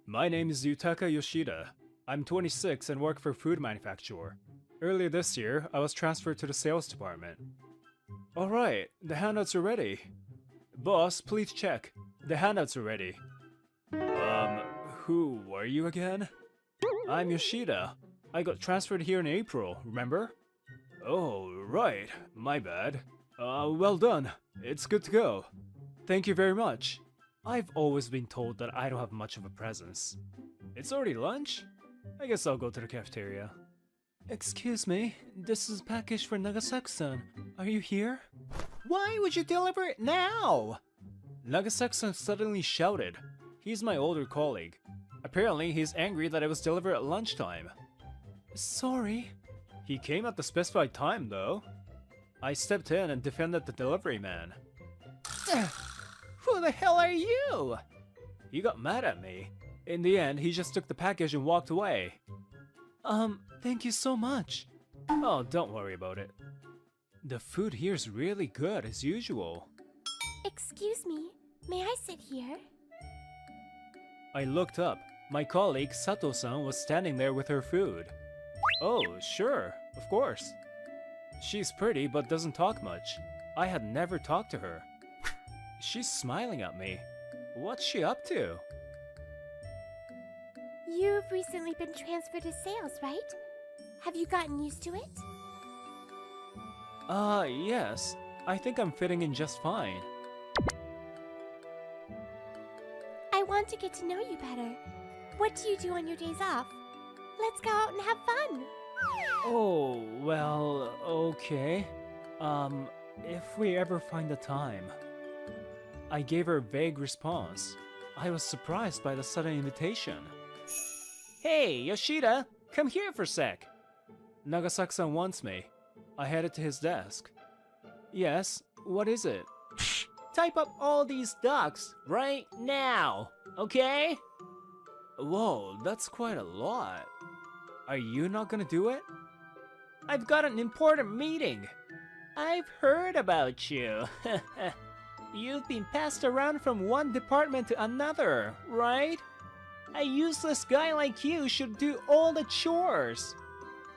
My name is Yutaka Yoshida. I'm 26 and work for a food manufacturer. Earlier this year, I was transferred to the sales department. Alright, the handouts are ready. Boss, please check. The handouts are ready. Who are you again? I'm Yoshida. I got transferred here in April, remember? Oh, right. My bad. Well done. It's good to go. Thank you very much. I've always been told that I don't have much of a presence. It's already lunch? I guess I'll go to the cafeteria. Excuse me, this is a package for Nagasaki-san. Are you here? Why would you deliver it now? Nagasaki-san suddenly shouted. He's my older colleague. Apparently, he's angry that it was delivered at lunchtime. Sorry. He came at the specified time, though. I stepped in and defended the delivery man. Who the hell are you? He got mad at me. In the end, he just took the package and walked away. Thank you so much. Oh, don't worry about it. The food here is really good, as usual. Excuse me, may I sit here? I looked up. My colleague, Sato-san, was standing there with her food. Oh, sure, of course. She's pretty, but doesn't talk much. I had never talked to her. She's smiling at me. What's she up to? You've recently been transferred to sales, right? Have you gotten used to it? Yes. I think I'm fitting in just fine. I want to get to know you better. What do you do on your days off? Let's go out and have fun! Oh, well, okay. If we ever find the time. I gave her a vague response. I was surprised by the sudden invitation. Hey, Yoshida, come here for a sec. Nagasaki-san wants me. I headed to his desk. Yes, what is it? Type up all these docs right now, okay? Whoa, that's quite a lot. Are you not gonna do it? I've got an important meeting. I've heard about you. You've been passed around from one department to another, right? A useless guy like you should do all the chores.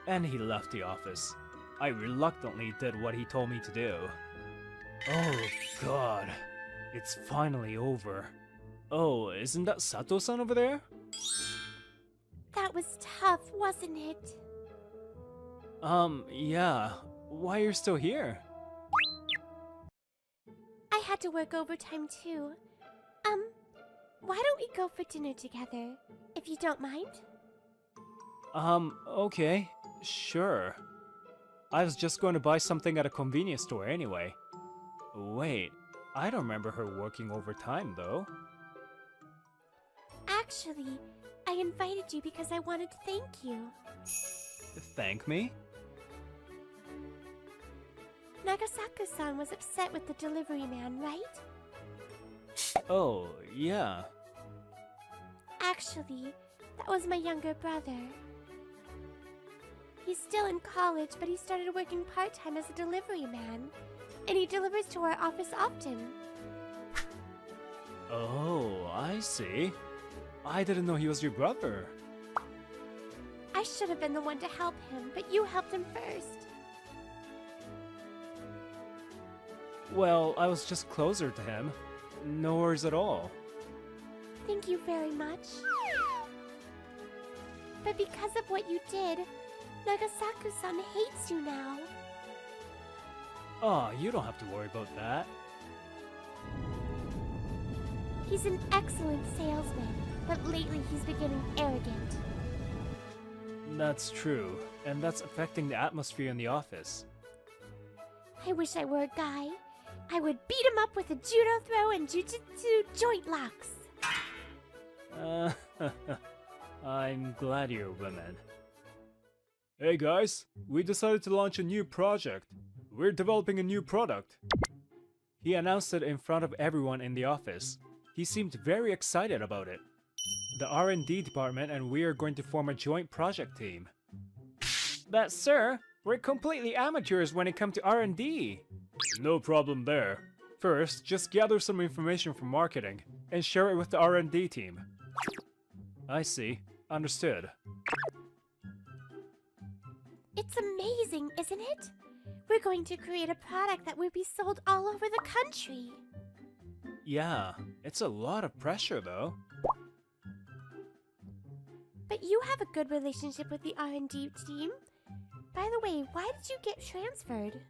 And he left the office. I reluctantly did what he told me to do. Oh god, it's finally over. Oh, isn't that Sato-san over there? That was tough, wasn't it? Yeah. Why are you still here? I had to work overtime too. Why don't we go for dinner together, if you don't mind? Okay. Sure. I was just going to buy something at a convenience store anyway. Wait, I don't remember her working overtime though. Actually, I invited you because I wanted to thank you. Thank me? Nagasaki-san was upset with the delivery man, right? Oh, yeah. Actually, that was my younger brother. He's still in college, but he started working part-time as a delivery man. And he delivers to our office often. Oh, I see. I didn't know he was your brother. I should have been the one to help him, but you helped him first. Well, I was just closer to him. No worries at all. Thank you very much. But because of what you did, Nagasaki-san hates you now. Oh, you don't have to worry about that. He's an excellent salesman, but lately he's beginning arrogant. That's true, and that's affecting the atmosphere in the office. I wish I were a guy. I would beat him up with a judo throw and jujitsu joint locks. I'm glad you're a woman. Hey guys, we decided to launch a new project. We're developing a new product. He announced it in front of everyone in the office. He seemed very excited about it. The R&D department and we are going to form a joint project team. But sir, we're completely amateurs when it comes to R&D. No problem there. First, just gather some information from marketing and share it with the R&D team. I see. Understood. It's amazing, isn't it? We're going to create a product that will be sold all over the country. Yeah, it's a lot of pressure though. But you have a good relationship with the R&D team. By the way, why did you get transferred?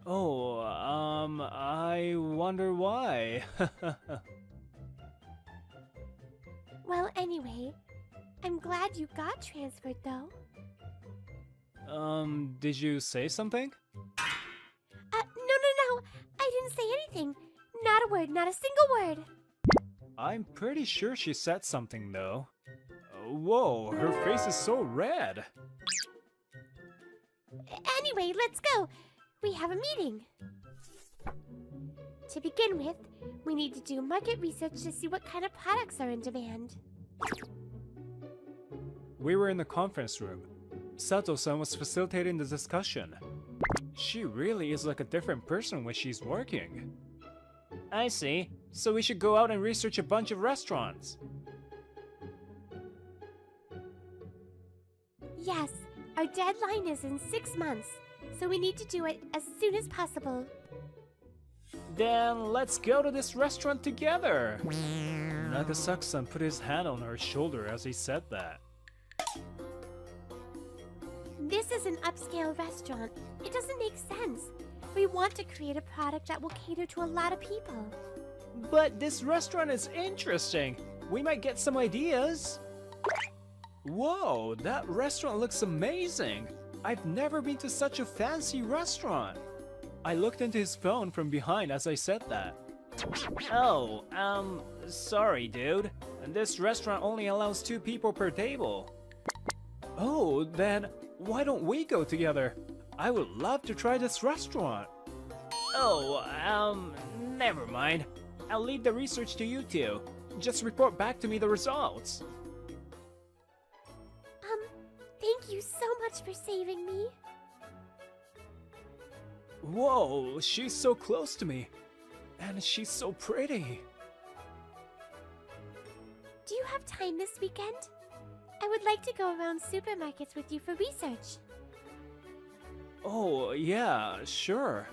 Oh, I wonder why. Well, anyway, I'm glad you got transferred though. Did you say something? No. I didn't say anything. Not a word, not a single word. I'm pretty sure she said something though. Whoa, her face is so red. Anyway, let's go. We have a meeting. To begin with, we need to do market research to see what kind of products are in demand. We were in the conference room. Sato-san was facilitating the discussion. She really is like a different person when she's working. I see. So we should go out and research a bunch of restaurants. Yes, our deadline is in 6 months, so we need to do it as soon as possible. Then let's go to this restaurant together. Nagasaki-san put his hand on her shoulder as he said that. This is an upscale restaurant. It doesn't make sense. We want to create a product that will cater to a lot of people. But this restaurant is interesting. We might get some ideas. Whoa, that restaurant looks amazing. I've never been to such a fancy restaurant. I looked into his phone from behind as I said that. Oh, sorry dude. This restaurant only allows 2 people per table. Oh, then why don't we go together? I would love to try this restaurant. Oh, never mind. I'll leave the research to you two. Just report back to me the results. Thank you so much for saving me. Whoa, she's so close to me. And she's so pretty. Do you have time this weekend? I would like to go around supermarkets with you for research. Oh, yeah, sure.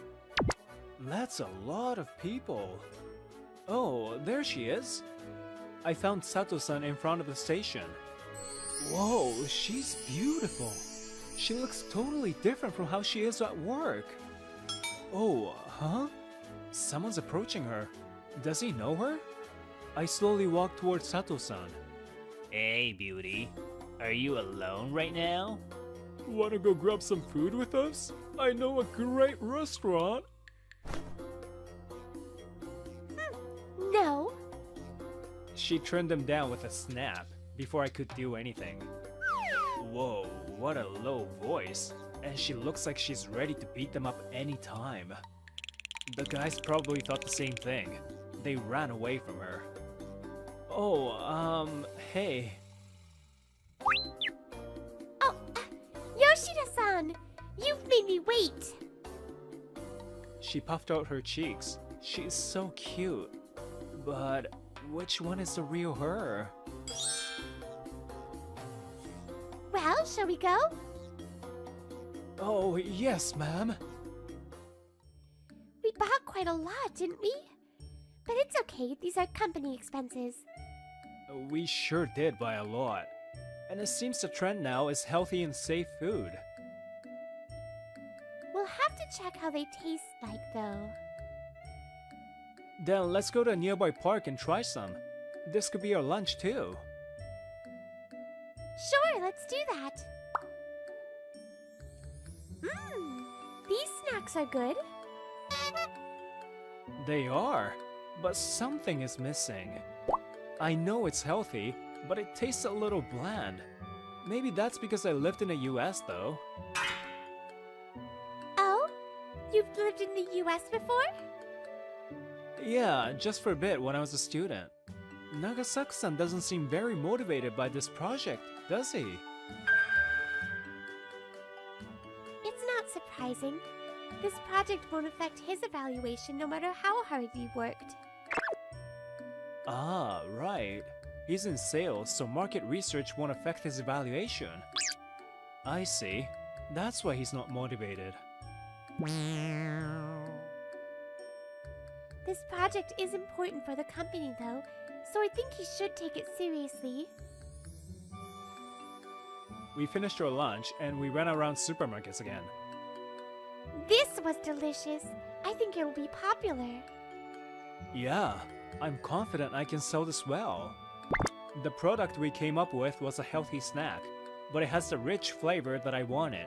That's a lot of people. Oh, there she is. I found Sato-san in front of the station. Whoa, she's beautiful. She looks totally different from how she is at work. Oh, huh? Someone's approaching her. Does he know her? I slowly walk towards Sato-san. Hey, beauty. Are you alone right now? Wanna go grab some food with us? I know a great restaurant. No. She turned him down with a snap before I could do anything. Whoa, what a low voice. And she looks like she's ready to beat them up anytime. The guys probably thought the same thing. They ran away from her. Oh, hey. Oh, Yoshida-san! You've made me wait! She puffed out her cheeks. She's so cute. But which one is the real her? Well, shall we go? Oh, yes, ma'am. We bought quite a lot, didn't we? But it's okay, these are company expenses. We sure did buy a lot. And it seems the trend now is healthy and safe food. We'll have to check how they taste like, though. Then let's go to a nearby park and try some. This could be our lunch too. Sure, let's do that. These snacks are good. They are, but something is missing. I know it's healthy, but it tastes a little bland. Maybe that's because I lived in the US though. Oh? You've lived in the US before? Yeah, just for a bit when I was a student. Nagasaki-san doesn't seem very motivated by this project, does he? It's not surprising. This project won't affect his evaluation no matter how hard he worked. Ah, right. He's in sales, so market research won't affect his evaluation. I see. That's why he's not motivated. This project is important for the company, though, so I think he should take it seriously. We finished our lunch and we ran around supermarkets again. This was delicious. I think it'll be popular. Yeah, I'm confident I can sell this well. The product we came up with was a healthy snack, but it has the rich flavor that I wanted.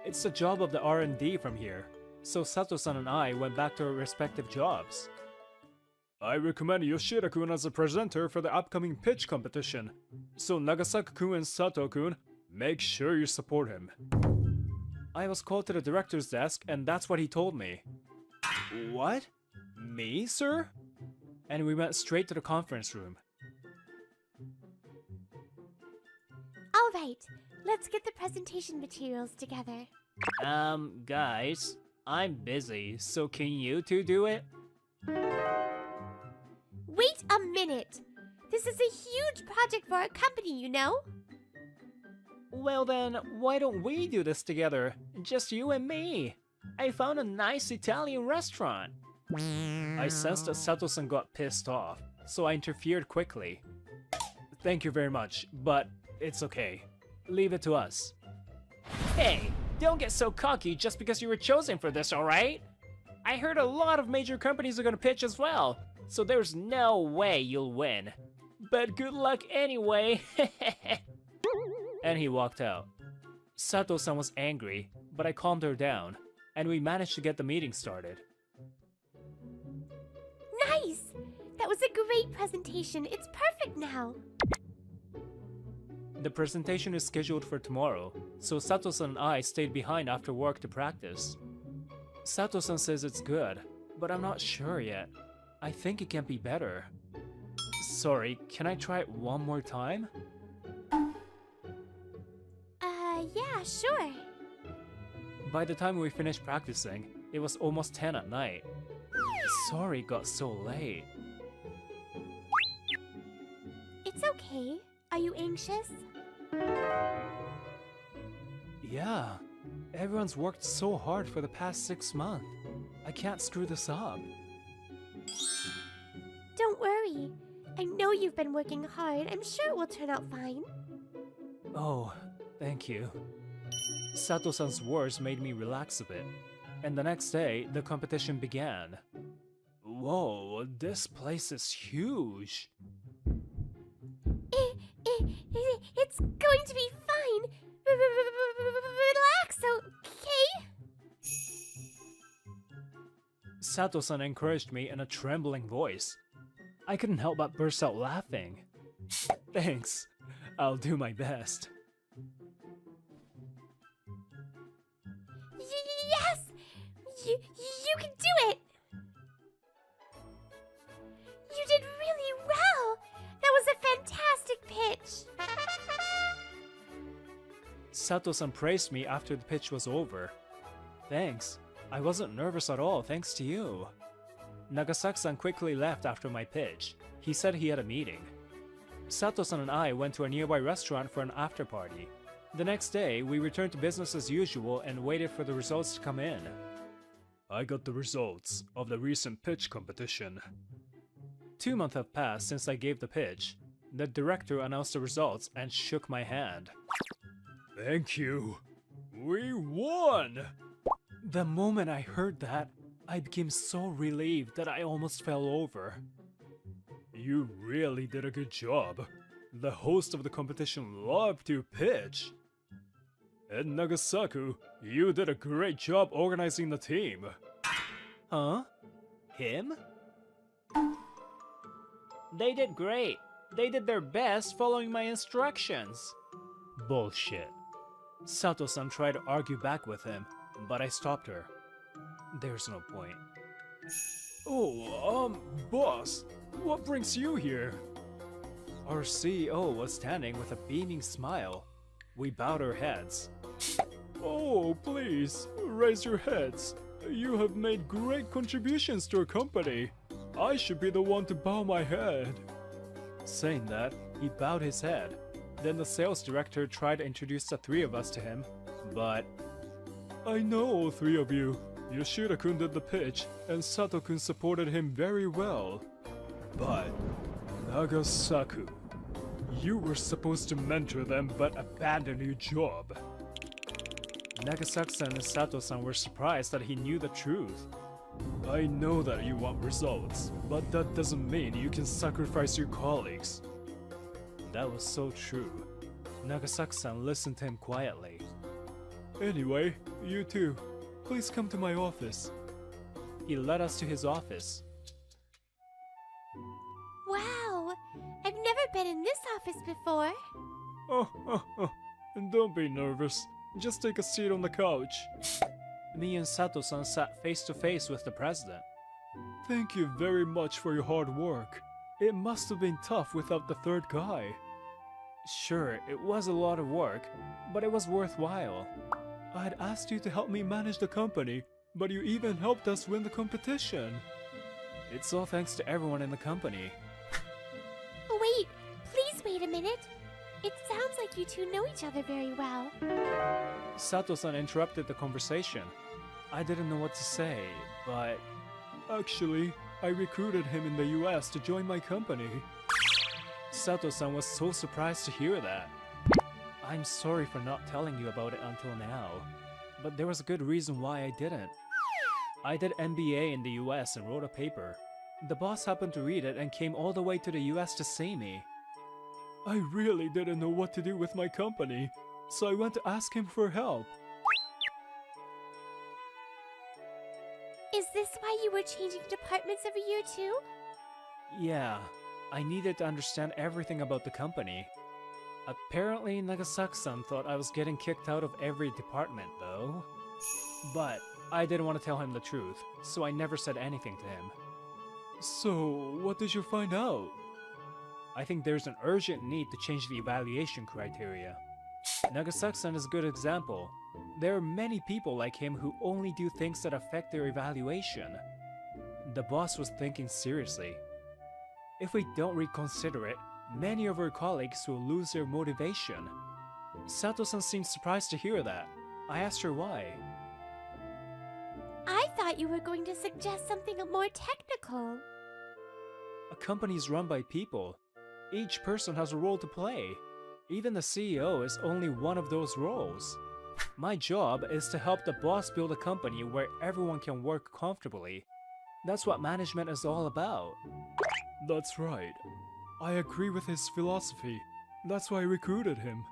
It's the job of the R&D from here, so Sato-san and I went back to our respective jobs. I recommend Yoshida-kun as a presenter for the upcoming pitch competition, so Nagasaki-kun and Sato-kun, make sure you support him. I was called to the director's desk and that's what he told me. What? Me, sir? And we went straight to the conference room. Alright, let's get the presentation materials together. Guys, I'm busy, so can you two do it? Wait a minute! This is a huge project for our company, you know? Well then, why don't we do this together? Just you and me. I found a nice Italian restaurant. I sensed that Sato-san got pissed off, so I interfered quickly. Thank you very much, but it's okay. Leave it to us. Hey, don't get so cocky just because you were chosen for this, alright? I heard a lot of major companies are gonna pitch as well, so there's no way you'll win. But good luck anyway. And he walked out. Sato-san was angry, but I calmed her down, and we managed to get the meeting started. Nice! That was a great presentation. It's perfect now. The presentation is scheduled for tomorrow, so Sato-san and I stayed behind after work to practice. Sato-san says it's good, but I'm not sure yet. I think it can be better. Sorry, can I try it one more time? Yeah, sure. By the time we finished practicing, it was almost 10 at night. Sorry it got so late. It's okay. Are you anxious? Yeah, everyone's worked so hard for the past 6 months. I can't screw this up. Don't worry. I know you've been working hard. I'm sure it will turn out fine. Oh, thank you. Sato-san's words made me relax a bit, and the next day, the competition began. Whoa, this place is huge. It's going to be fine. Relax, okay? Sato-san encouraged me in a trembling voice. I couldn't help but burst out laughing. Thanks. I'll do my best. Yes! You can do it! You did really well! That was a fantastic pitch! Sato-san praised me after the pitch was over. Thanks. I wasn't nervous at all thanks to you. Nagasaki-san quickly left after my pitch. He said he had a meeting. Sato-san and I went to a nearby restaurant for an after party. The next day, we returned to business as usual and waited for the results to come in. I got the results of the recent pitch competition. 2 months have passed since I gave the pitch. The director announced the results and shook my hand. Thank you. We won! The moment I heard that, I became so relieved that I almost fell over. You really did a good job. The host of the competition loved your pitch. And Nagasaki, you did a great job organizing the team. Huh? Him? They did great. They did their best following my instructions. Bullshit. Sato-san tried to argue back with him, but I stopped her. There's no point. Oh, boss, what brings you here? Our CEO was standing with a beaming smile. We bowed our heads. Oh, please, raise your heads. You have made great contributions to our company. I should be the one to bow my head. Saying that, he bowed his head. Then the sales director tried to introduce the three of us to him, but... I know all three of you. Yoshida-kun did the pitch, and Sato-kun supported him very well. But... Nagasaku... You were supposed to mentor them but abandoned your job. Nagasaki-san and Sato-san were surprised that he knew the truth. I know that you want results, but that doesn't mean you can sacrifice your colleagues. That was so true. Nagasaki-san listened to him quietly. Anyway, you two, please come to my office. He led us to his office. Wow! I've never been in this office before. And don't be nervous. Just take a seat on the couch. Me and Sato-san sat face to face with the president. Thank you very much for your hard work. It must have been tough without the third guy. Sure, it was a lot of work, but it was worthwhile. I'd asked you to help me manage the company, but you even helped us win the competition. It's all thanks to everyone in the company. Wait, please wait a minute. It sounds like you two know each other very well. Sato-san interrupted the conversation. I didn't know what to say, but... Actually, I recruited him in the US to join my company. Sato-san was so surprised to hear that. I'm sorry for not telling you about it until now, but there was a good reason why I didn't. I did MBA in the US and wrote a paper. The boss happened to read it and came all the way to the US to see me. I really didn't know what to do with my company, so I went to ask him for help. Is this why you were changing departments every year too? Yeah, I needed to understand everything about the company. Apparently Nagasaki-san thought I was getting kicked out of every department though. But I didn't want to tell him the truth, so I never said anything to him. So, what did you find out? I think there's an urgent need to change the evaluation criteria. Nagasaki-san is a good example. There are many people like him who only do things that affect their evaluation. The boss was thinking seriously. If we don't reconsider it, many of our colleagues will lose their motivation. Sato-san seemed surprised to hear that. I asked her why. I thought you were going to suggest something more technical. A company is run by people. Each person has a role to play. Even the CEO is only one of those roles. My job is to help the boss build a company where everyone can work comfortably. That's what management is all about. That's right. I agree with his philosophy. That's why I recruited him.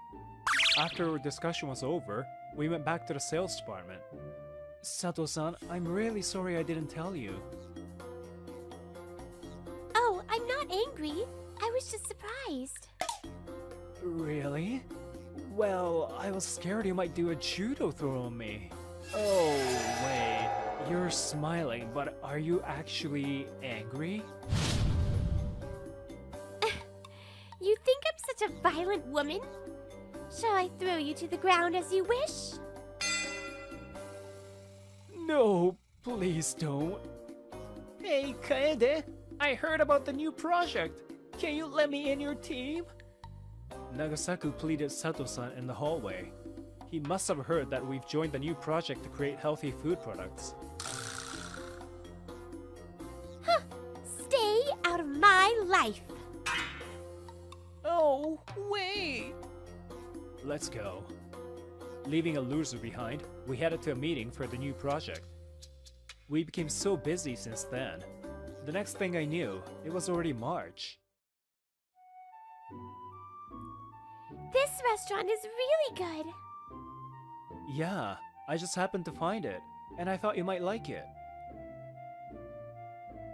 After our discussion was over, we went back to the sales department. Sato-san, I'm really sorry I didn't tell you. Oh, I'm not angry. I was just surprised. Really? Well, I was scared you might do a judo throw on me. Oh, wait. You're smiling, but are you actually angry? You think I'm such a violent woman? Shall I throw you to the ground as you wish? No, please don't. Hey, Kaede, I heard about the new project. Can you let me in your team? Nagasaki pleaded Sato-san in the hallway. He must have heard that we've joined the new project to create healthy food products. Huh! Stay out of my life! Oh, wait! Let's go. Leaving a loser behind, we headed to a meeting for the new project. We became so busy since then. The next thing I knew, it was already March. This restaurant is really good. Yeah, I just happened to find it, and I thought you might like it.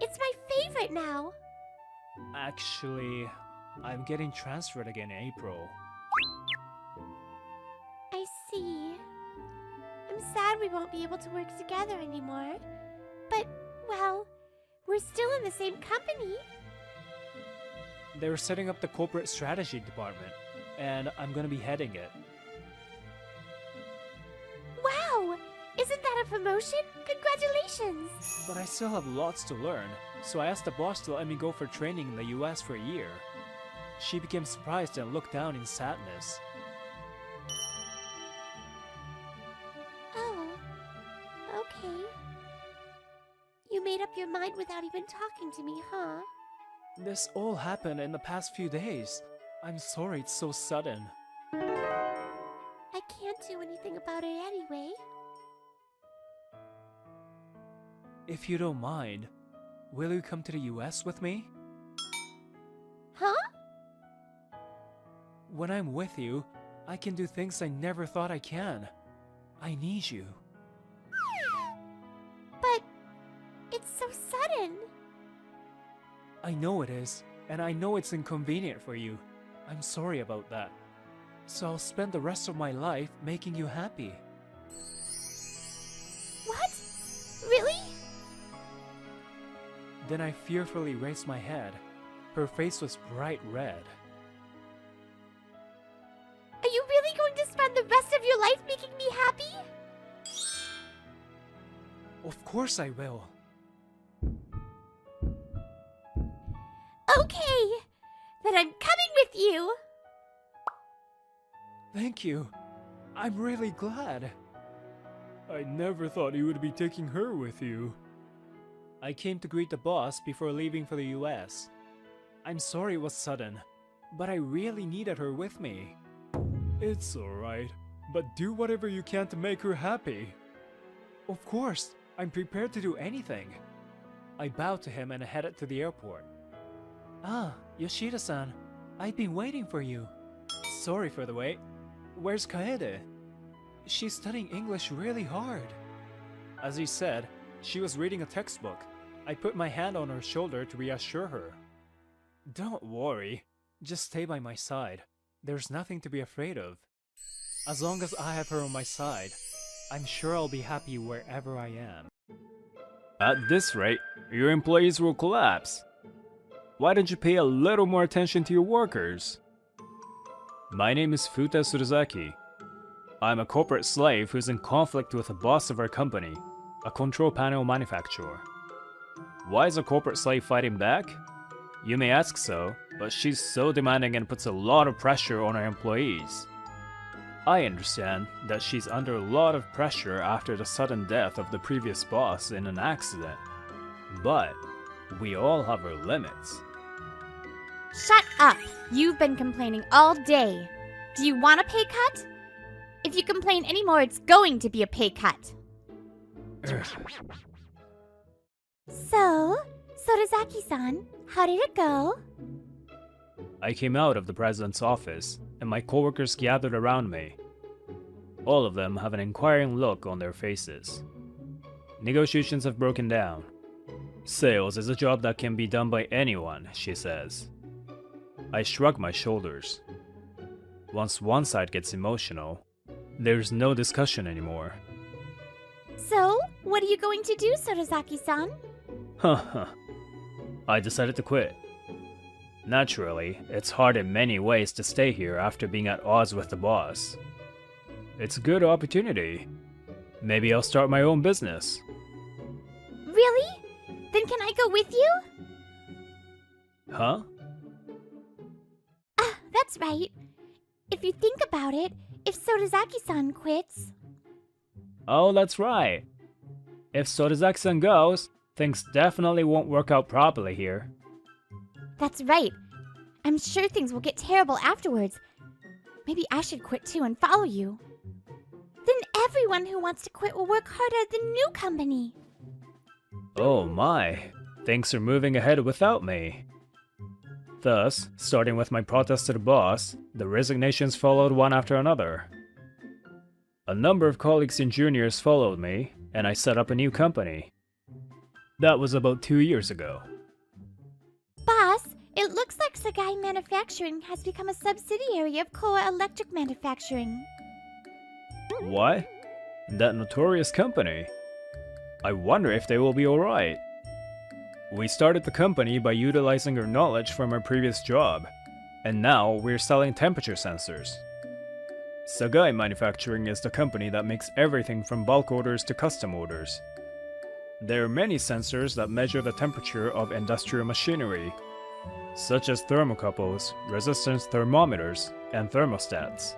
It's my favorite now. Actually, I'm getting transferred again in April. I see. I'm sad we won't be able to work together anymore. But, well, we're still in the same company. They were setting up the corporate strategy department, and I'm gonna be heading it. Wow! Isn't that a promotion? Congratulations! But I still have lots to learn, so I asked the boss to let me go for training in the US for a year. she became surprised and looked down in sadness. Oh, okay. You made up your mind without even talking to me, huh? This all happened in the past few days. I'm sorry it's so sudden. I can't do anything about it anyway. If you don't mind, will you come to the US with me? Huh? When I'm with you, I can do things I never thought I can. I need you. But it's so sudden. I know it is, and I know it's inconvenient for you. I'm sorry about that. So I'll spend the rest of my life making you happy. What? Really? Then I fearfully raised my head. Her face was bright red. Are you really going to spend the rest of your life making me happy? Of course I will. Okay, then I'm coming with you. Thank you. I'm really glad. I never thought you would be taking her with you. I came to greet the boss before leaving for the US. I'm sorry it was sudden, but I really needed her with me. It's alright, but do whatever you can to make her happy. Of course, I'm prepared to do anything. I bowed to him and headed to the airport. Ah, Yoshida-san, I've been waiting for you. Sorry for the wait. Where's Kaede? She's studying English really hard. As he said, she was reading a textbook. I put my hand on her shoulder to reassure her. Don't worry, just stay by my side. There's nothing to be afraid of. As long as I have her on my side, I'm sure I'll be happy wherever I am. At this rate, your employees will collapse. Why don't you pay a little more attention to your workers? My name is Futa Suruzaki. I'm a corporate slave who's in conflict with the boss of our company, a control panel manufacturer. Why is a corporate slave fighting back? You may ask so, but she's so demanding and puts a lot of pressure on her employees. I understand that she's under a lot of pressure after the sudden death of the previous boss in an accident. But we all have our limits. Shut up! You've been complaining all day. Do you want a pay cut? If you complain anymore, it's going to be a pay cut. So, Sorozaki-san, how did it go? I came out of the president's office, and my coworkers gathered around me. All of them have an inquiring look on their faces. Negotiations have broken down. Sales is a job that can be done by anyone, she says. I shrug my shoulders. Once one side gets emotional, there's no discussion anymore. So, what are you going to do, Sorozaki-san? I decided to quit. Naturally, it's hard in many ways to stay here after being at odds with the boss. It's a good opportunity. Maybe I'll start my own business. Really? Then can I go with you? Huh? Ah, that's right. If you think about it, if Sorozaki-san quits... Oh, that's right. If Sorozaki-san goes, things definitely won't work out properly here. That's right. I'm sure things will get terrible afterwards. Maybe I should quit too and follow you. Then everyone who wants to quit will work hard at the new company. Oh my, things are moving ahead without me. Thus, starting with my protest to the boss, the resignations followed one after another. A number of colleagues and juniors followed me, and I set up a new company. That was about 2 years ago. Boss, it looks like Sagai Manufacturing has become a subsidiary of Koa Electric Manufacturing. What? That notorious company? I wonder if they will be alright. We started the company by utilizing our knowledge from our previous job, and now we're selling temperature sensors. Sagai Manufacturing is the company that makes everything from bulk orders to custom orders. There are many sensors that measure the temperature of industrial machinery. such as thermocouples, resistance thermometers, and thermostats.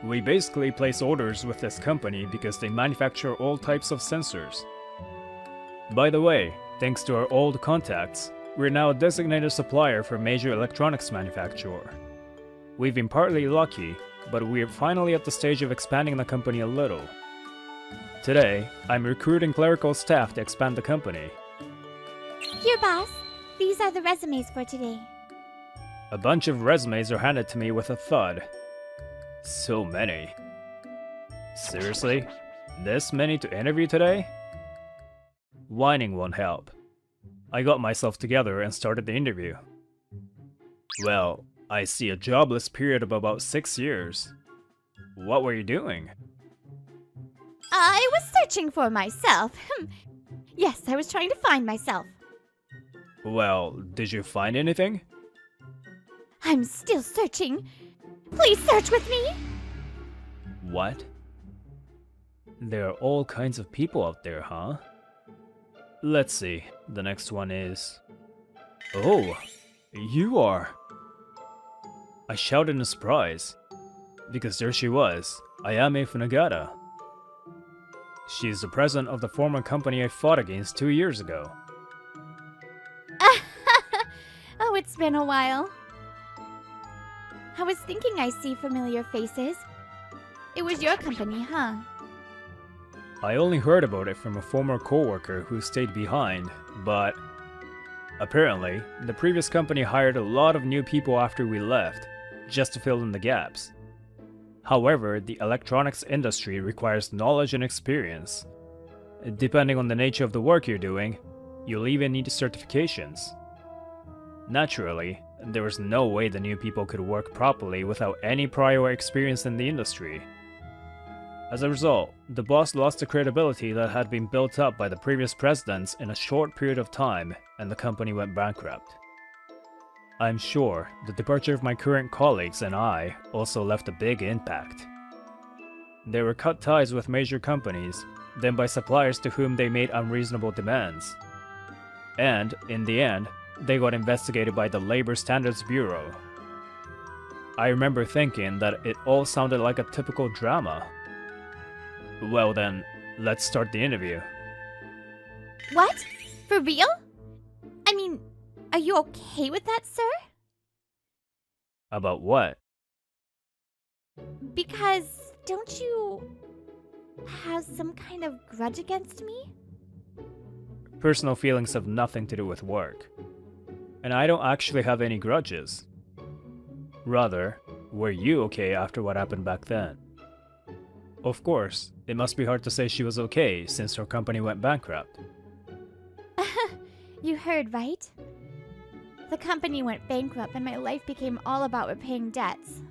We basically place orders with this company because they manufacture all types of sensors. By the way, thanks to our old contacts, we're now a designated supplier for a major electronics manufacturer. We've been partly lucky, but we're finally at the stage of expanding the company a little. Today, I'm recruiting clerical staff to expand the company. Here, boss. These are the resumes for today. A bunch of resumes are handed to me with a thud. So many. Seriously? This many to interview today? Whining won't help. I got myself together and started the interview. Well, I see a jobless period of about 6 years. What were you doing? I was searching for myself. Yes, I was trying to find myself. Well, did you find anything? I'm still searching. Please search with me. What? There are all kinds of people out there, huh? Let's see, the next one is... Oh, you are! I shouted in surprise, because there she was, Ayame Funagata. She is the president of the former company I fought against 2 years ago. Oh, it's been a while. I was thinking I see familiar faces. It was your company, huh? I only heard about it from a former coworker who stayed behind, but apparently, the previous company hired a lot of new people after we left, just to fill in the gaps. However, the electronics industry requires knowledge and experience. Depending on the nature of the work you're doing, you'll even need certifications. Naturally, there was no way the new people could work properly without any prior experience in the industry. As a result, the boss lost the credibility that had been built up by the previous presidents in a short period of time, and the company went bankrupt. I'm sure the departure of my current colleagues and I also left a big impact. They were cut ties with major companies, then by suppliers to whom they made unreasonable demands. And, in the end, they got investigated by the Labor Standards Bureau. I remember thinking that it all sounded like a typical drama. Well then, let's start the interview. What? For real? I mean, are you okay with that, sir? About what? Because don't you have some kind of grudge against me? Personal feelings have nothing to do with work. And I don't actually have any grudges. Rather, were you okay after what happened back then? Of course, it must be hard to say she was okay since her company went bankrupt. You heard, right? The company went bankrupt and my life became all about repaying debts.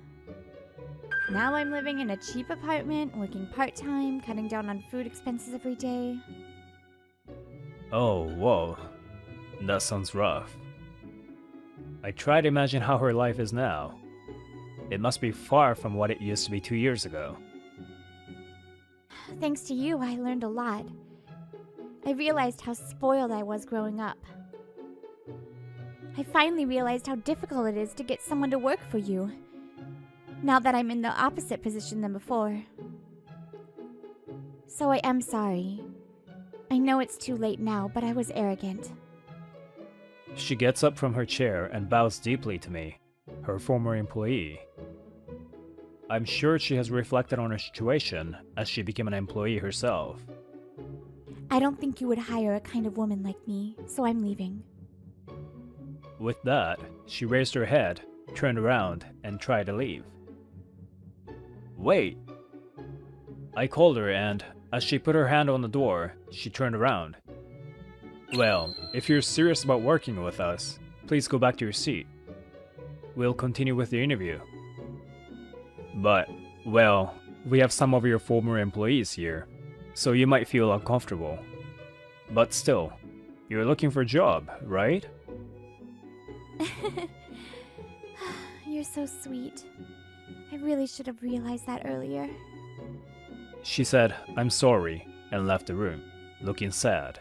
Now I'm living in a cheap apartment, working part-time, cutting down on food expenses every day. Oh, whoa. That sounds rough. I try to imagine how her life is now. It must be far from what it used to be 2 years ago. Thanks to you, I learned a lot. I realized how spoiled I was growing up. I finally realized how difficult it is to get someone to work for you, now that I'm in the opposite position than before. So I am sorry. I know it's too late now, but I was arrogant. She gets up from her chair and bows deeply to me, her former employee. I'm sure she has reflected on her situation as she became an employee herself. I don't think you would hire a kind of woman like me, so I'm leaving. With that, she raised her head, turned around, and tried to leave. Wait! I called her and, as she put her hand on the door, she turned around. Well, if you're serious about working with us, please go back to your seat. We'll continue with the interview. But, well, we have some of your former employees here, so you might feel uncomfortable. But still, you're looking for a job, right? You're so sweet. I really should have realized that earlier. She said, "I'm sorry," and left the room, looking sad.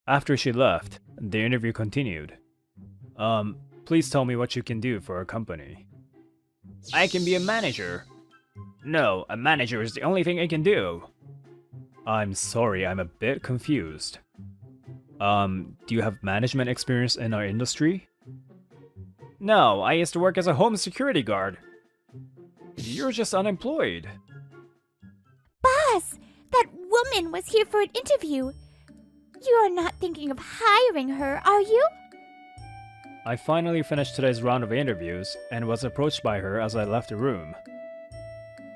After she left, the interview continued, Please tell me what you can do for our company. I can be a manager. No, a manager is the only thing I can do. I'm sorry, I'm a bit confused. Do you have management experience in our industry? No, I used to work as a home security guard. You're just unemployed. Boss, that woman was here for an interview. You are not thinking of hiring her, are you? I finally finished today's round of interviews and was approached by her as I left the room.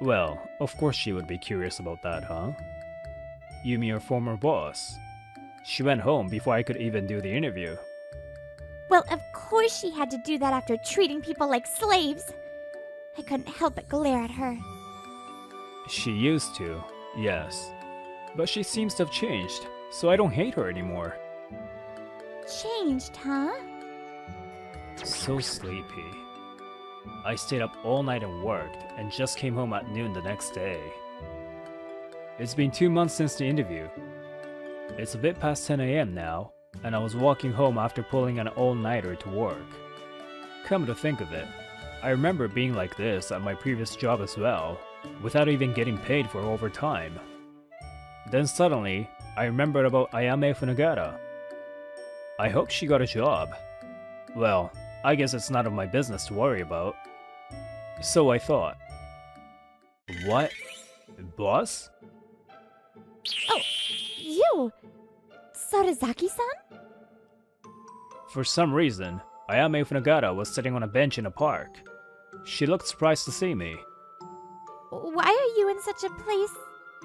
Well, of course she would be curious about that, huh? You mean your former boss? She went home before I could even do the interview. Well, of course she had to do that after treating people like slaves. I couldn't help but glare at her. She used to, yes. But she seems to have changed, so I don't hate her anymore. Changed, huh? So sleepy. I stayed up all night and worked, and just came home at noon the next day. It's been 2 months since the interview. It's a bit past 10 AM now, and I was walking home after pulling an all-nighter to work. Come to think of it, I remember being like this at my previous job as well, without even getting paid for overtime. Then suddenly, I remembered about Ayame Funagata. I hope she got a job. Well, I guess it's none of my business to worry about. So I thought. What? Boss? Oh, you! Sarazaki-san? For some reason, Ayame Funagata was sitting on a bench in a park. She looked surprised to see me. Why are you in such a place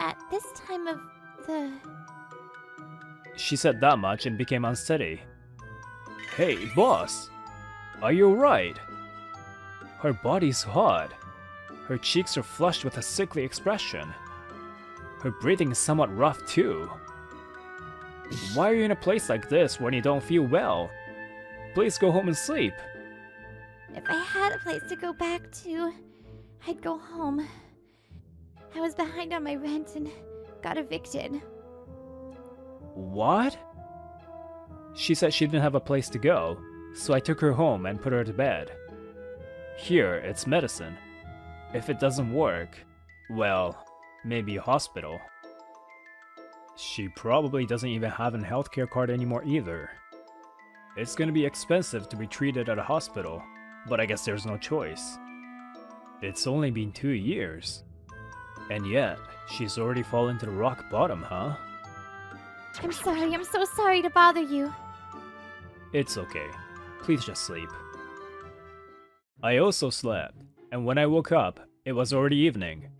at this time of the... She said that much and became unsteady. Hey, boss! Are you alright? Her body's hot. Her cheeks are flushed with a sickly expression. Her breathing is somewhat rough too. Why are you in a place like this when you don't feel well? Please go home and sleep. If I had a place to go back to, I'd go home. I was behind on my rent and got evicted. What? She said she didn't have a place to go, so I took her home and put her to bed. Here, it's medicine. If it doesn't work, well, maybe a hospital. She probably doesn't even have a healthcare card anymore either. It's gonna be expensive to be treated at a hospital, but I guess there's no choice. It's only been 2 years. And yet, she's already fallen to the rock bottom, huh? I'm sorry, I'm so sorry to bother you. It's okay. Please just sleep. I also slept, and when I woke up, it was already evening.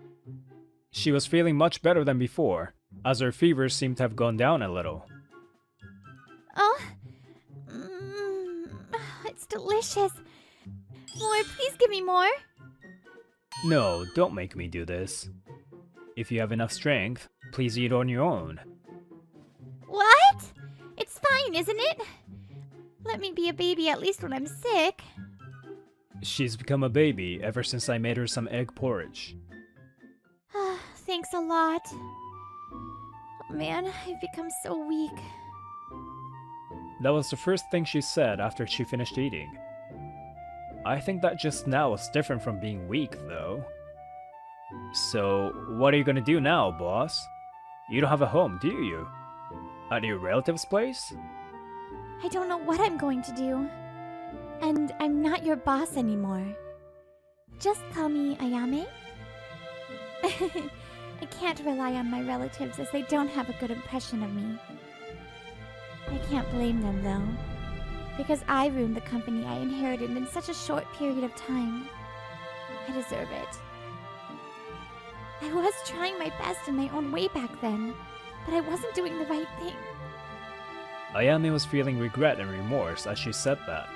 She was feeling much better than before, as her fever seemed to have gone down a little. Oh, it's delicious. More, please give me more. No, don't make me do this. If you have enough strength, please eat on your own. What? It's fine, isn't it? Let me be a baby at least when I'm sick. She's become a baby ever since I made her some egg porridge. Thanks a lot. Oh, man, I've become so weak. That was the first thing she said after she finished eating. I think that just now was different from being weak, though. So, what are you gonna do now, boss? You don't have a home, do you? At your relative's place? I don't know what I'm going to do. And I'm not your boss anymore. Just call me Ayame. I can't rely on my relatives as they don't have a good impression of me. I can't blame them, though, because I ruined the company I inherited in such a short period of time. I deserve it. I was trying my best in my own way back then, but I wasn't doing the right thing. Ayame was feeling regret and remorse as she said that,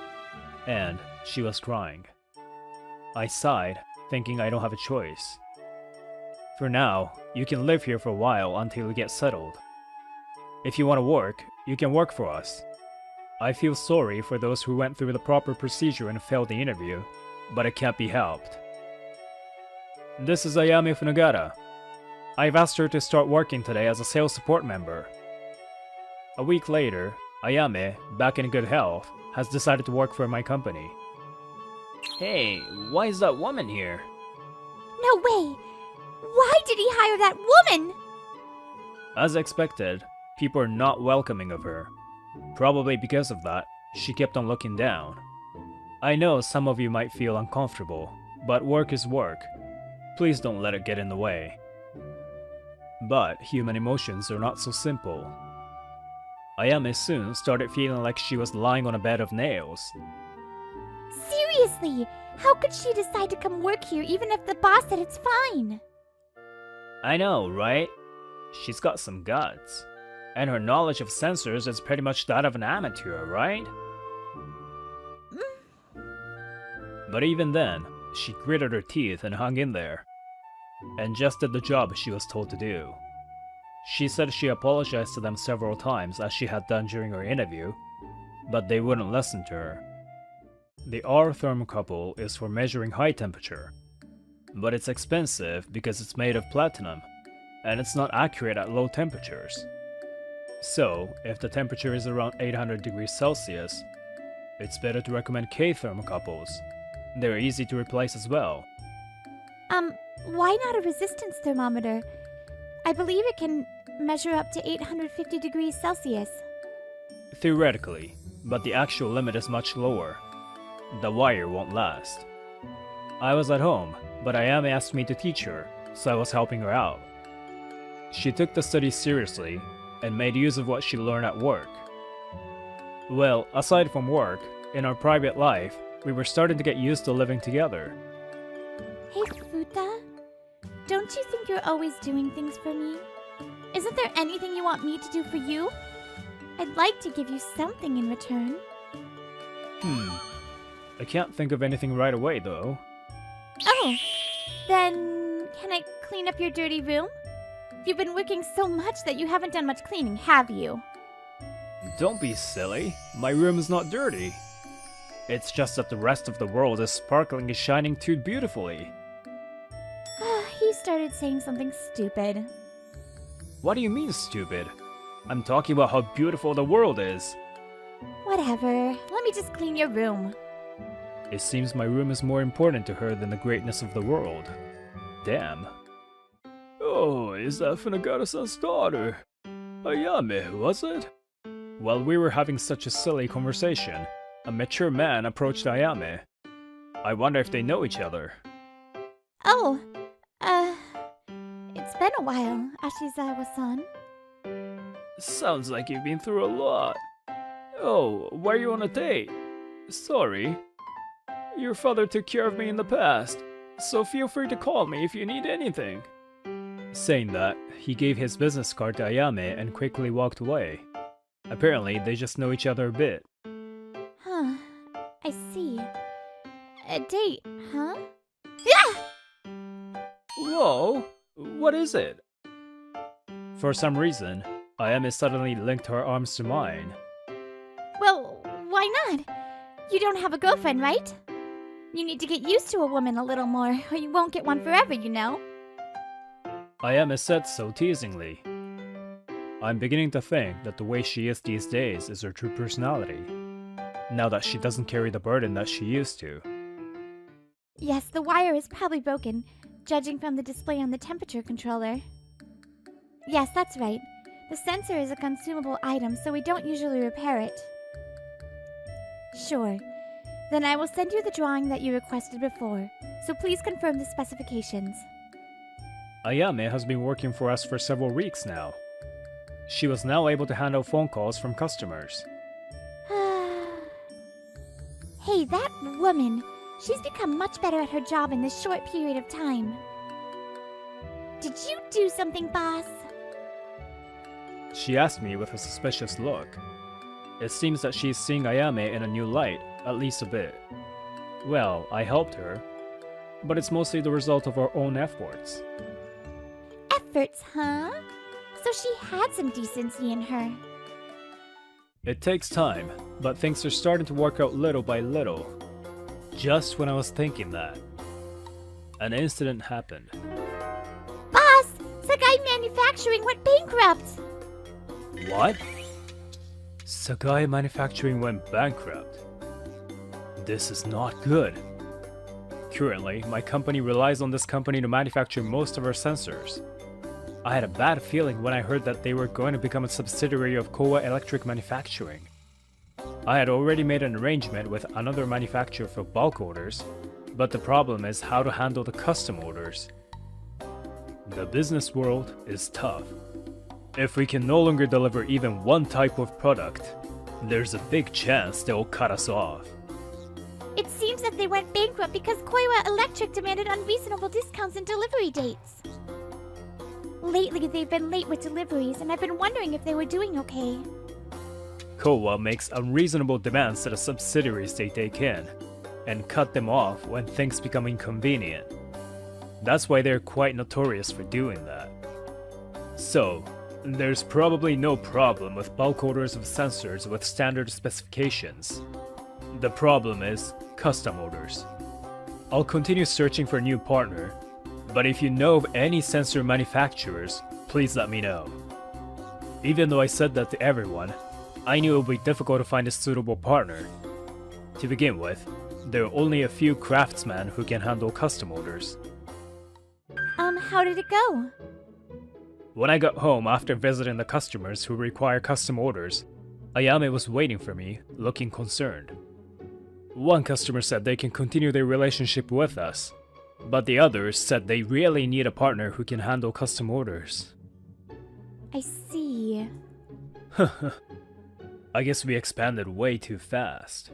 and she was crying. I sighed, thinking I don't have a choice. For now, you can live here for a while until you get settled. If you want to work, you can work for us. I feel sorry for those who went through the proper procedure and failed the interview, but it can't be helped. This is Ayame Funagata. I've asked her to start working today as a sales support member. A week later, Ayame, back in good health, has decided to work for my company. Hey, why is that woman here? No way! Why did he hire that woman? As expected, people are not welcoming of her. Probably because of that, she kept on looking down. I know some of you might feel uncomfortable, but work is work. Please don't let it get in the way. But human emotions are not so simple. Ayame soon started feeling like she was lying on a bed of nails. Seriously, how could she decide to come work here even if the boss said it's fine? I know, right? She's got some guts. And her knowledge of sensors is pretty much that of an amateur, right? But even then, she gritted her teeth and hung in there. And just did the job she was told to do. She said she apologized to them several times as she had done during her interview, but they wouldn't listen to her. The R thermocouple is for measuring high temperature, but it's expensive because it's made of platinum, and it's not accurate at low temperatures. So, if the temperature is around 800 degrees Celsius, it's better to recommend K thermocouples. They're easy to replace as well. Why not a resistance thermometer? I believe it can measure up to 850 degrees Celsius. Theoretically, but the actual limit is much lower. The wire won't last. I was at home, but Ayame asked me to teach her, so I was helping her out. She took the study seriously and made use of what she learned at work. Well, aside from work, in our private life, we were starting to get used to living together. Hey, Futa, don't you think you're always doing things for me? Isn't there anything you want me to do for you? I'd like to give you something in return. I can't think of anything right away, though. Oh, then can I clean up your dirty room? You've been working so much that you haven't done much cleaning, have you? Don't be silly. My room is not dirty. It's just that the rest of the world is sparkling and shining too beautifully. He started saying something stupid. What do you mean, stupid? I'm talking about how beautiful the world is. Whatever, let me just clean your room. It seems my room is more important to her than the greatness of the world. Damn. Oh, is that Funagata-san's daughter? Ayame, was it? While we were having such a silly conversation, a mature man approached Ayame. I wonder if they know each other. Oh, it's been a while, Ashizawa-san. Sounds like you've been through a lot. Oh, were you on a date? Sorry. Your father took care of me in the past, so feel free to call me if you need anything. Saying that, he gave his business card to Ayame and quickly walked away. Apparently, they just know each other a bit. Huh, I see. A date, huh? Yeah! Whoa, what is it? For some reason, Ayame suddenly linked her arms to mine. Well, why not? You don't have a girlfriend, right? You need to get used to a woman a little more, or you won't get one forever, you know? Ayame said so teasingly. I'm beginning to think that the way she is these days is her true personality, now that she doesn't carry the burden that she used to. Yes, the wire is probably broken, judging from the display on the temperature controller. Yes, that's right. The sensor is a consumable item, so we don't usually repair it. Sure. Then I will send you the drawing that you requested before, so please confirm the specifications. Ayame has been working for us for several weeks now. She was now able to handle phone calls from customers. Hey, that woman! She's become much better at her job in this short period of time. Did you do something, boss? She asked me with a suspicious look. It seems that she's seeing Ayame in a new light, at least a bit. Well, I helped her, but it's mostly the result of our own efforts. Efforts, huh? So she had some decency in her. It takes time, but things are starting to work out little by little. Just when I was thinking that, an incident happened. Boss! Sagai Manufacturing went bankrupt! What? Sagai Manufacturing went bankrupt. This is not good. Currently, my company relies on this company to manufacture most of our sensors. I had a bad feeling when I heard that they were going to become a subsidiary of Kowa Electric Manufacturing. I had already made an arrangement with another manufacturer for bulk orders, but the problem is how to handle the custom orders. The business world is tough. If we can no longer deliver even one type of product, there's a big chance they'll cut us off. It seems that they went bankrupt because Koiwa Electric demanded unreasonable discounts and delivery dates. Lately, they've been late with deliveries, and I've been wondering if they were doing okay. Kowa makes unreasonable demands to the subsidiaries they take in, and cut them off when things become inconvenient. That's why they're quite notorious for doing that. So, there's probably no problem with bulk orders of sensors with standard specifications. The problem is custom orders. I'll continue searching for a new partner, but if you know of any sensor manufacturers, please let me know. Even though I said that to everyone, I knew it would be difficult to find a suitable partner. To begin with, there are only a few craftsmen who can handle custom orders. How did it go? When I got home after visiting the customers who require custom orders, Ayame was waiting for me, looking concerned. One customer said they can continue their relationship with us, but the others said they really need a partner who can handle custom orders. I see. I guess we expanded way too fast.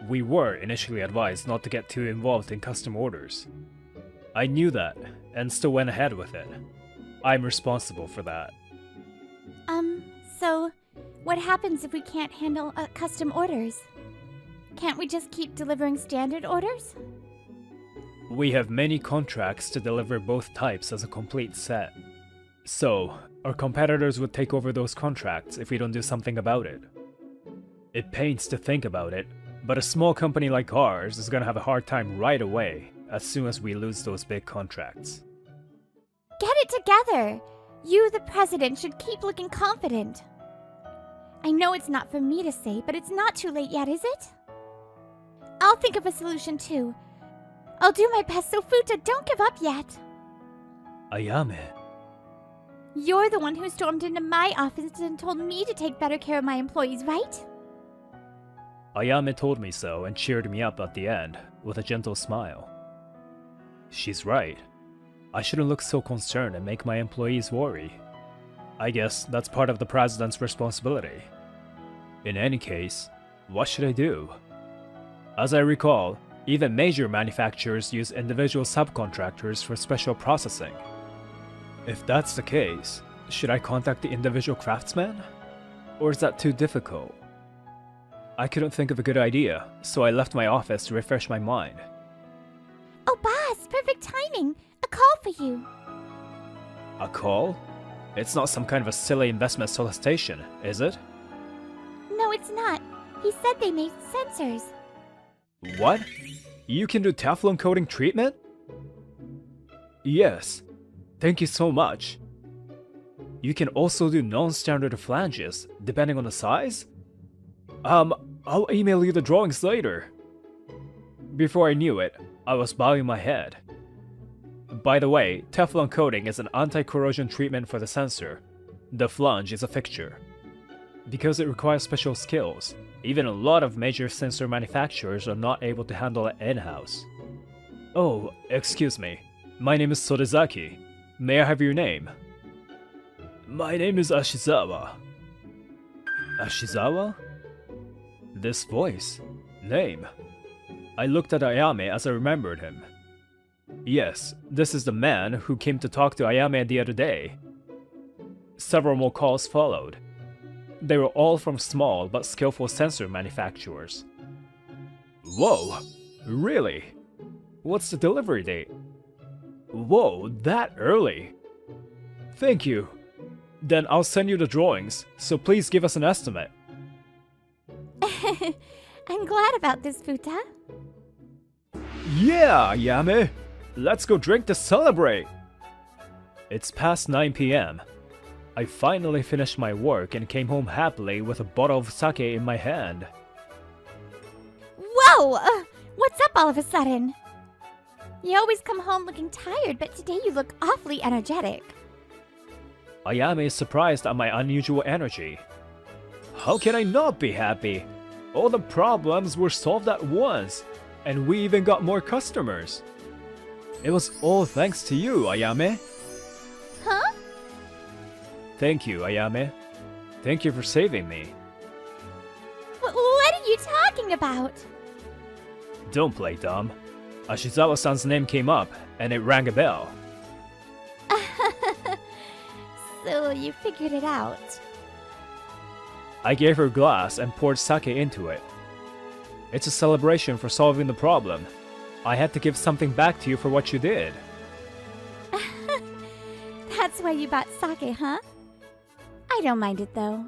We were initially advised not to get too involved in custom orders. I knew that, and still went ahead with it. I'm responsible for that. So, what happens if we can't handle custom orders? Can't we just keep delivering standard orders? We have many contracts to deliver both types as a complete set. So, our competitors would take over those contracts if we don't do something about it. It pains to think about it, but a small company like ours is gonna have a hard time right away as soon as we lose those big contracts. Get it together! You, the president, should keep looking confident. I know it's not for me to say, but it's not too late yet, is it? I'll think of a solution too. I'll do my best, so Futa, don't give up yet. Ayame. You're the one who stormed into my office and told me to take better care of my employees, right? Ayame told me so and cheered me up at the end, with a gentle smile. She's right. I shouldn't look so concerned and make my employees worry. I guess that's part of the president's responsibility. In any case, what should I do? As I recall, even major manufacturers use individual subcontractors for special processing. If that's the case, should I contact the individual craftsman? Or is that too difficult? I couldn't think of a good idea, so I left my office to refresh my mind. Oh, boss, perfect timing. A call for you. A call? It's not some kind of a silly investment solicitation, is it? No, it's not. He said they made sensors. What? You can do Teflon coating treatment? Yes. Thank you so much. You can also do non-standard flanges, depending on the size? I'll email you the drawings later. Before I knew it, I was bowing my head. By the way, Teflon coating is an anti-corrosion treatment for the sensor. The flange is a fixture. Because it requires special skills, even a lot of major sensor manufacturers are not able to handle it in-house. Oh, excuse me. My name is Sodezaki. May I have your name? My name is Ashizawa. Ashizawa? This voice. Name. I looked at Ayame as I remembered him. Yes, this is the man who came to talk to Ayame the other day. Several more calls followed. They were all from small but skillful sensor manufacturers. Whoa, really? What's the delivery date? Whoa, that early? Thank you. Then I'll send you the drawings, so please give us an estimate. I'm glad about this, Futa. Yeah, Ayame! Let's go drink to celebrate! It's past 9 p.m. I finally finished my work and came home happily with a bottle of sake in my hand. Whoa! What's up all of a sudden? You always come home looking tired, but today you look awfully energetic. Ayame is surprised at my unusual energy. How can I not be happy? All the problems were solved at once, and we even got more customers. It was all thanks to you, Ayame. Huh? Thank you, Ayame. Thank you for saving me. What are you talking about? Don't play dumb. Ashizawa-san's name came up, and it rang a bell. So you figured it out. I gave her a glass and poured sake into it. It's a celebration for solving the problem. I had to give something back to you for what you did. That's why you bought sake, huh? I don't mind it though.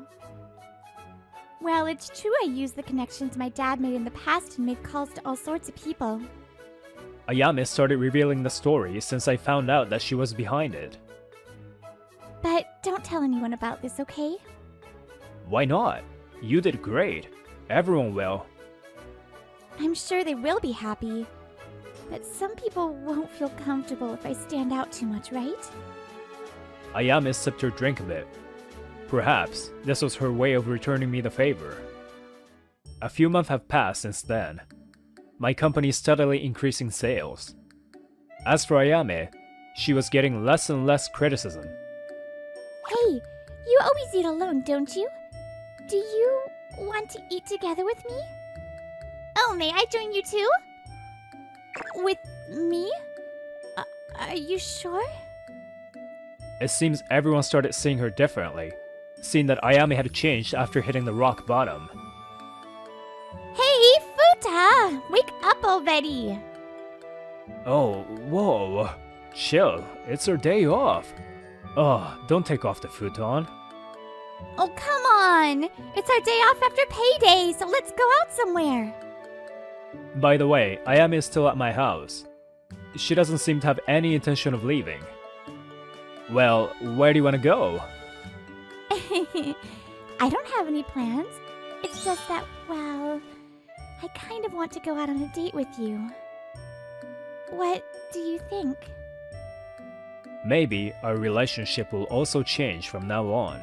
Well, it's true I used the connections my dad made in the past and made calls to all sorts of people. Ayame started revealing the story since I found out that she was behind it. But don't tell anyone about this, okay? Why not? You did great. Everyone will. I'm sure they will be happy. But some people won't feel comfortable if I stand out too much, right? Ayame sipped her drink a bit. Perhaps this was her way of returning me the favor. A few months have passed since then. My company is steadily increasing sales. As for Ayame, she was getting less and less criticism. Hey, you always eat alone, don't you? Do you want to eat together with me? Oh, may I join you too? With me? Are you sure? It seems everyone started seeing her differently, seeing that Ayame had changed after hitting the rock bottom. Hey, Futa! Wake up already! Oh, whoa. Chill, it's her day off. Oh, don't take off the futon. Oh, come on! It's our day off after payday, so let's go out somewhere! By the way, Ayame is still at my house. She doesn't seem to have any intention of leaving. Well, where do you want to go? I don't have any plans. It's just that, well, I kind of want to go out on a date with you. What do you think? Maybe our relationship will also change from now on.